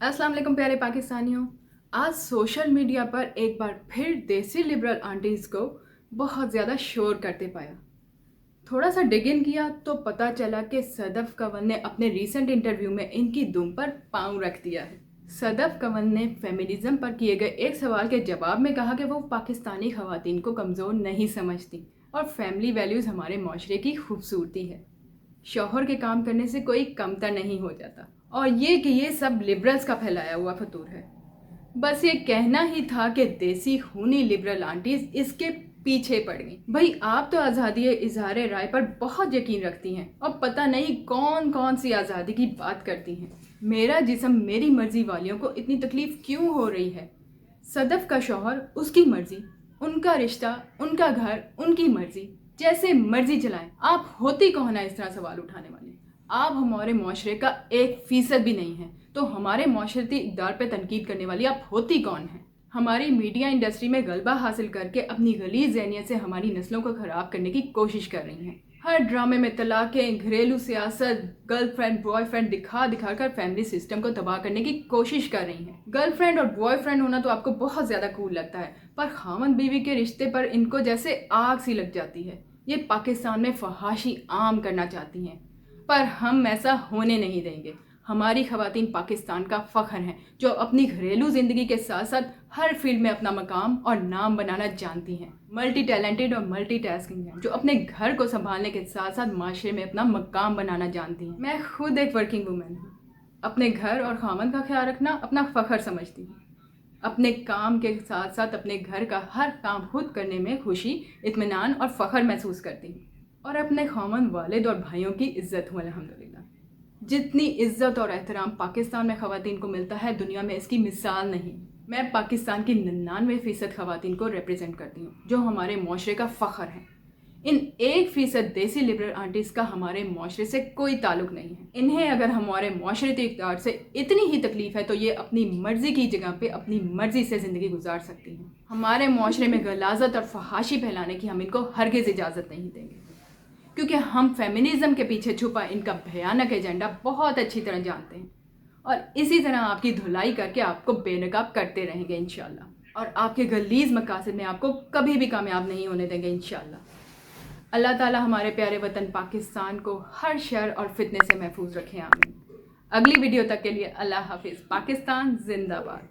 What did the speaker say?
अस्सलाम वालेकुम प्यारे पाकिस्तानियों। आज सोशल मीडिया पर एक बार फिर देसी लिबरल आंटीज़ को बहुत ज़्यादा शोर करते पाया। थोड़ा सा डिग इन किया तो पता चला कि सदफ कंवल ने अपने रीसेंट इंटरव्यू में इनकी दुम पर पाँव रख दिया है। सदफ कंवल ने फेमिनिज्म पर किए गए एक सवाल के जवाब में कहा कि वो पाकिस्तानी ख़वातीन को कमज़ोर नहीं समझती और फैमिली वैल्यूज़ हमारे माशरे की खूबसूरती है। शौहर के काम करने से कोई कमतर नहीं हो जाता और ये कि ये सब लिबरल्स का फैलाया हुआ फतूर है। बस ये कहना ही था कि देसी खूनी लिबरल आंटीज इसके पीछे पड़ गई। भाई आप तो आज़ादी इजहार राय पर बहुत यकीन रखती हैं और पता नहीं कौन कौन सी आज़ादी की बात करती हैं। मेरा जिस्म मेरी मर्जी वालियों को इतनी तकलीफ क्यों हो रही है? सदफ का शौहर उसकी मर्जी, उनका रिश्ता, उनका घर, उनकी मर्जी, जैसे मर्जी चलाएं। आप होती कौन है इस तरह सवाल उठाने वाले? आप हमारे माशरे का 1% भी नहीं है तो हमारे माशरती इक़दार पे तनकीद करने वाली आप होती कौन हैं? हमारी मीडिया इंडस्ट्री में गलबा हासिल करके अपनी गलीज़ ज़हनियत से हमारी नस्लों को ख़राब करने की कोशिश कर रही हैं। हर ड्रामे में तलाक़ें, घरेलू सियासत, गर्लफ्रेंड बॉयफ्रेंड दिखा कर फैमिली सिस्टम को तबाह करने की कोशिश कर रही हैं। गर्लफ्रेंड और बॉयफ्रेंड होना तो आपको बहुत ज़्यादा कूल लगता है, पर खामन बीवी के रिश्ते पर इनको जैसे आग सी लग जाती है। ये पाकिस्तान में फहाशी आम करना चाहती हैं, पर हम ऐसा होने नहीं देंगे। हमारी ख़वातीन पाकिस्तान का फ़ख्र हैं जो अपनी घरेलू ज़िंदगी के साथ साथ हर फील्ड में अपना मकाम और नाम बनाना जानती हैं। मल्टी टैलेंटेड और मल्टी टास्किंग हैं जो अपने घर को संभालने के साथ साथ माशरे में अपना मकाम बनाना जानती हैं। मैं खुद एक वर्किंग वूमेन हूँ। अपने घर और खामन का ख्याल रखना अपना फ़ख्र समझती हूँ। अपने काम के साथ साथ अपने घर का हर काम खुद करने में खुशी, इत्मीनान और फ़ख्र महसूस करती हूँ और अपने खामन वालिद और भाइयों की इज़्ज़त हूँ अल्हम्दुलिल्लाह। जितनी इज़्ज़त और एहतराम पाकिस्तान में ख़वातीन को मिलता है दुनिया में इसकी मिसाल नहीं। मैं पाकिस्तान की 99% ख़वातीन को रिप्रेजेंट करती हूँ जो हमारे माशरे का फ़ख्र है। इन 1% देसी लिबरल आंटीज़ का हमारे माशरे से कोई ताल्लुक़ नहीं है। इन्हें अगर हमारे माशरती इक़दार से इतनी ही तकलीफ़ है तो ये अपनी मर्ज़ी की जगह पे अपनी मर्ज़ी से ज़िंदगी गुजार सकती हैं। हमारे माशरे में गलाज़त और फहाशी फैलाने की हम इनको हरगिज़ इजाज़त नहीं देंगे, क्योंकि हम फेमिनिज़म के पीछे छुपा इनका भयानक एजेंडा बहुत अच्छी तरह जानते हैं और इसी तरह आपकी धुलाई करके आपको बेनकाब करते रहेंगे इंशाल्लाह, और आपके गलीज़ मकासद में आपको कभी भी कामयाब नहीं होने देंगे इंशाल्लाह। अल्लाह ताला हमारे प्यारे वतन पाकिस्तान को हर शर और फितने से महफूज रखें, आमीन। अगली वीडियो तक के लिए अल्लाह हाफिज़। पाकिस्तान जिंदाबाद।